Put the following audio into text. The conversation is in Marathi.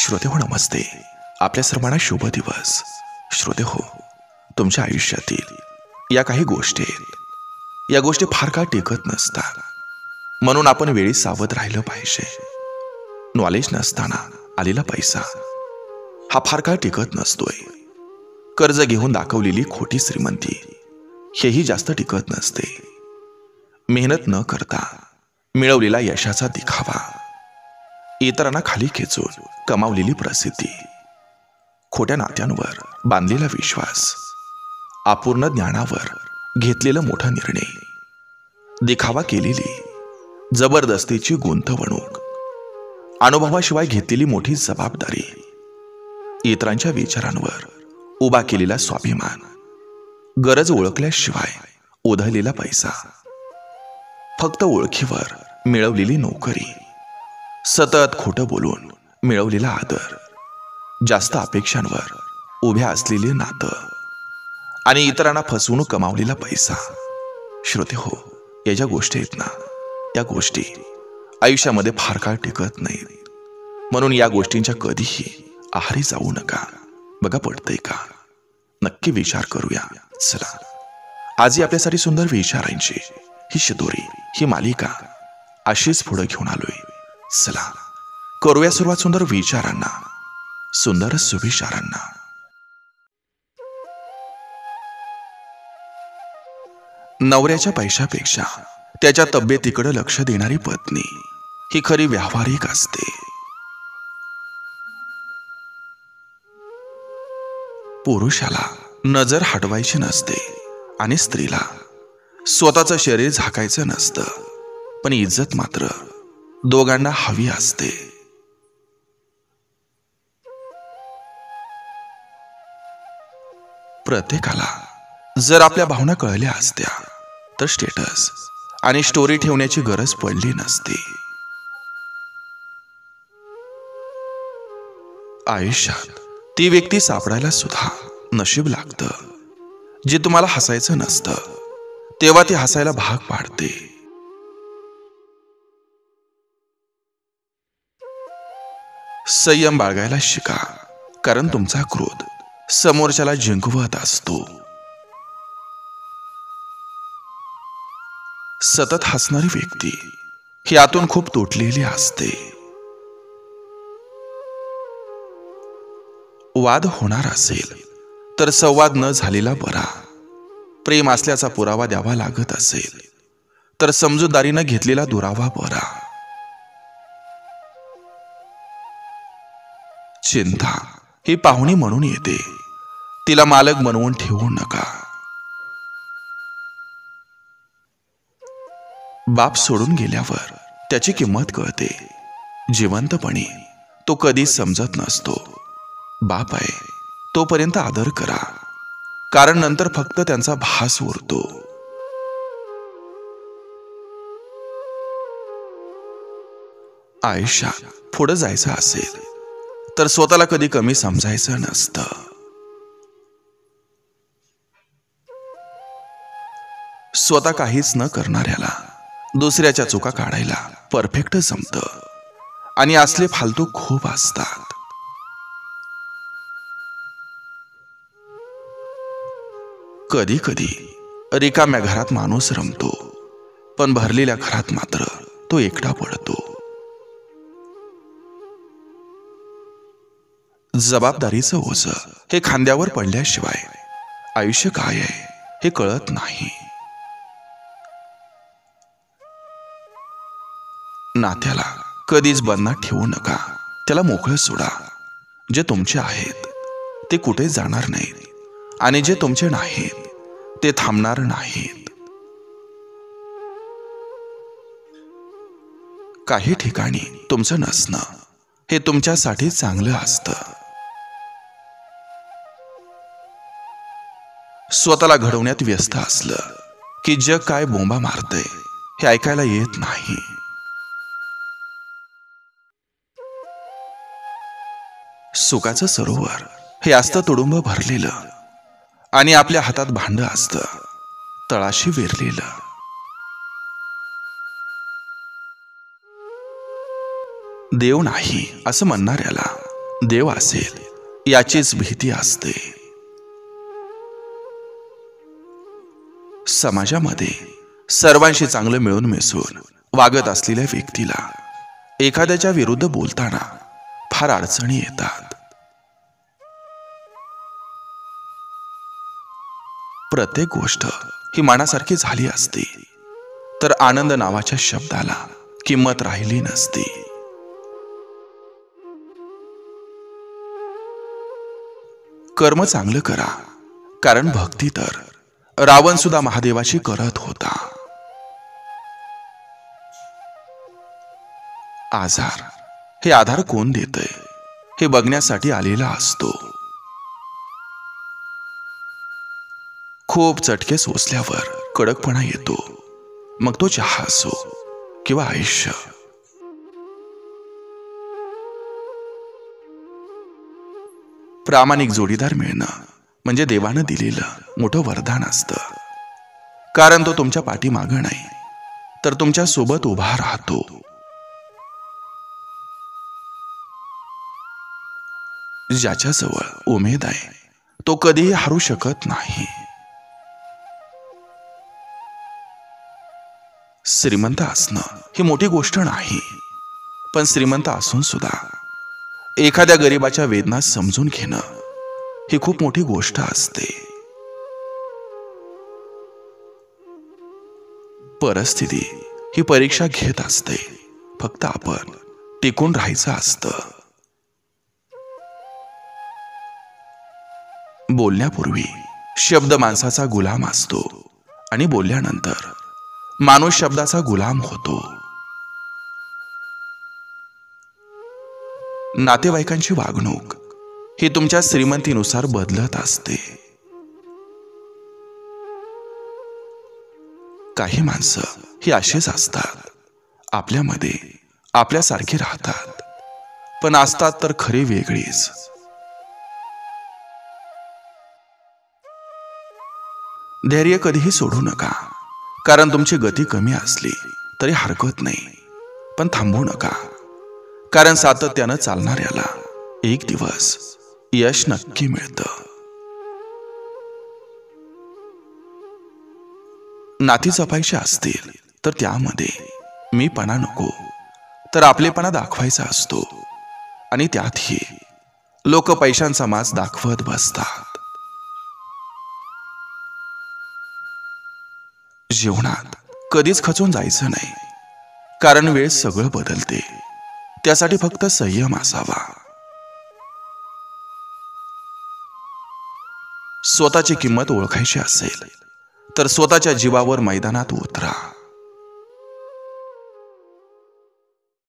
श्रोते हो नमस्ते. आपल्या सर्वांना शुभ दिवस. श्रोते हो, तुमच्या आयुष्यातील या काही गोष्टी आहेत, या गोष्टी फार काळ टिकत नसतात. म्हणून आपण वेळी सावध राहिलं पाहिजे. नॉलेज नसताना आलेला पैसा हा फार काळ टिकत नसतोय. कर्ज घेऊन दाखवलेली खोटी श्रीमंती हेही जास्त टिकत नसते. मेहनत न करता मिळवलेला यशाचा दिखावा, इतरांना खाली खेचून कमावलेली प्रसिद्धी, खोट्या नात्यांवर बांधलेला विश्वास, अपूर्ण ज्ञानावर घेतलेला मोठा निर्णय, दिखावा केलेली जबरदस्तीची गुंतवणूक, अनुभवाशिवाय घेतलेली मोठी जबाबदारी, इतरांच्या विचारांवर उभा केलेला स्वाभिमान, गरज ओळखल्याशिवाय उधळलेला पैसा, फक्त ओळखीवर मिळवलेली नोकरी, सतत खोटं बोलून मिळवलेला आदर, जास्त अपेक्षांवर उभ्या असलेले नातं आणि इतरांना फसवून कमावलेला पैसा. श्रोते हो, या ज्या गोष्टी आहेत ना, या गोष्टी आयुष्यामध्ये फार काळ टिकत नाहीत. म्हणून या गोष्टींच्या कधीही आहारी जाऊ नका. बघा, पडतंय का? नक्की विचार करूया. चला, आजही आपल्यासाठी सुंदर विचारांची ही शिदोरी, ही मालिका अशीच पुढे घेऊन आलोय. चला, करूया सुरुवात सुंदर विचारांना, सुंदर सुविचारांना. नवऱ्याच्या पैशापेक्षा त्याच्या तब्येतीकडे लक्ष देणारी पत्नी ही खरी व्यावहारिक असते. पुरुषाला नजर हटवायची नसते आणि स्त्रीला स्वतःचं शरीर झाकायचं नसतं, पण इज्जत मात्र दोघांना हवी असते. प्रत्येकाला जर आपल्या भावना कळल्या असत्या तर स्टेटस आणि स्टोरी ठेवण्याची गरज पडली नसती. आयुष्यात ती व्यक्ती सापडायला सुद्धा नशीब लागतं, जे तुम्हाला हसायचं नसतं तेव्हा ती हसायला भाग पाडते. संयम बाळगायला शिका, कारण तुमचा क्रोध समोरच्याला जिंकवत असतो. सतत हसणारी व्यक्ती ही आतून खूप तुटलेली असते. वाद होणार असेल तर संवाद न झालेला बरा. प्रेम असल्याचा पुरावा द्यावा लागत असेल तर समजूतदारीनं घेतलेला दुरावा बरा. चिंता ही पाहुणी म्हणून येते, तिला मालक बनवून ठेवू नका. बाप सोडून गेल्यावर त्याची किंमत कळते. जिवंतपणी तो कधीच समजत नसतो. बाप आहे तोपर्यंत आदर करा, कारण नंतर फक्त त्यांचा भास उरतो. आयुष्यात पुढे जायचं असेल तर स्वतःला कधी कमी समजायचं नसतं. स्वतः काहीच न करणाऱ्याला दुसऱ्याच्या चुका काढायला परफेक्ट जमतं, आणि असले फालतू खूप असतात. कधी कधी रिकाम्या घरात माणूस रमतो, पण भरलेल्या घरात मात्र तो एकटा पडतो. जबाबदारीचं ओझं हे खांद्यावर पडल्याशिवाय आयुष्य काय आहे हे कळत नाही. नात्याला कधीच बंधनात ठेवू नका. त्याला मोकळं सोडा. जे तुमचे आहेत ते कुठे जाणार नाहीत, आणि जे तुमचे नाहीत ते थांबणार नाहीत. काही ठिकाणी तुमचं नसणं हे तुमच्यासाठी चांगलं असतं. स्वतःला घडवण्यात व्यस्त असलं की जग काय बोंबा मारतंय हे ऐकायला येत नाही. सुखाचं सरोवर हे असतं तुडुंब भरलेलं, आणि आपल्या हातात भांड असतं तळाशी वेरलेलं. देव नाही असं म्हणणाऱ्याला देव असेल याचीच भीती असते. समाजामध्ये सर्वांशी चांगलं मिळून मिसळून वागत असलेल्या व्यक्तीला एखाद्याच्या विरुद्ध बोलताना फार अडचणी येतात. प्रत्येक गोष्ट ही मनासारखी झाली असती तर आनंद नावाच्या शब्दाला किंमत राहिली नसती. कर्म चांगलं करा, कारण भक्ती तर रावण सुद्धा महादेवाची करत होता. आजार हे आधार कोण देतंय हे बघण्यासाठी आलेला असतो. खूप चटके सोसल्यावर कडकपणा येतो, मग तो चहा असो किंवा आयुष्य. प्रामाणिक जोडीदार मिळणं म्हणजे देवानं दिलेलं मोठं वरदान असतं, कारण तो तुमच्या पाठीमागं नाही तर तुमच्या सोबत उभा राहतो. ज्याच्याजवळ उमेद आहे तो कधीही हारू शकत नाही. श्रीमंत असणं ही मोठी गोष्ट नाही, पण श्रीमंत असून सुद्धा एखाद्या गरीबाच्या वेदना समजून घेणं ही खूप मोठी गोष्ट असते. परिस्थिती ही परीक्षा घेत असते, फक्त आपण टिकून राहायचं असतं. बोलण्यापूर्वी शब्द माणसाचा गुलाम असतो आणि बोलल्यानंतर माणूस शब्दाचा गुलाम होतो. नातेवाईकांची वागणूक ही तुमच्या श्रीमंतीनुसार बदलत असते. काही माणसं ही अशीच असतात, आपल्यामध्ये आपल्यासारखी राहतात, पण असतात तर खरी वेगळीच. धैर्य कधीही सोडू नका, कारण तुमची गती कमी असली तरी हरकत नाही, पण थांबू नका, कारण सातत्यानं चालणाऱ्याला एक दिवस यश नक्की मिळतं. नाती जपायची असतील तर त्यामध्ये मीपणा नको, तर आपलेपणा दाखवायचा असतो, आणि त्यातही लोक पैशांचा माज दाखवत बसतात. जीवनात कधीच खचून जायचं नाही, कारण वेळ सगळं बदलते, त्यासाठी फक्त संयम असावा. स्वतःची किंमत ओळखायची असेल तर स्वतःच्या जीवावर मैदानात उतरा.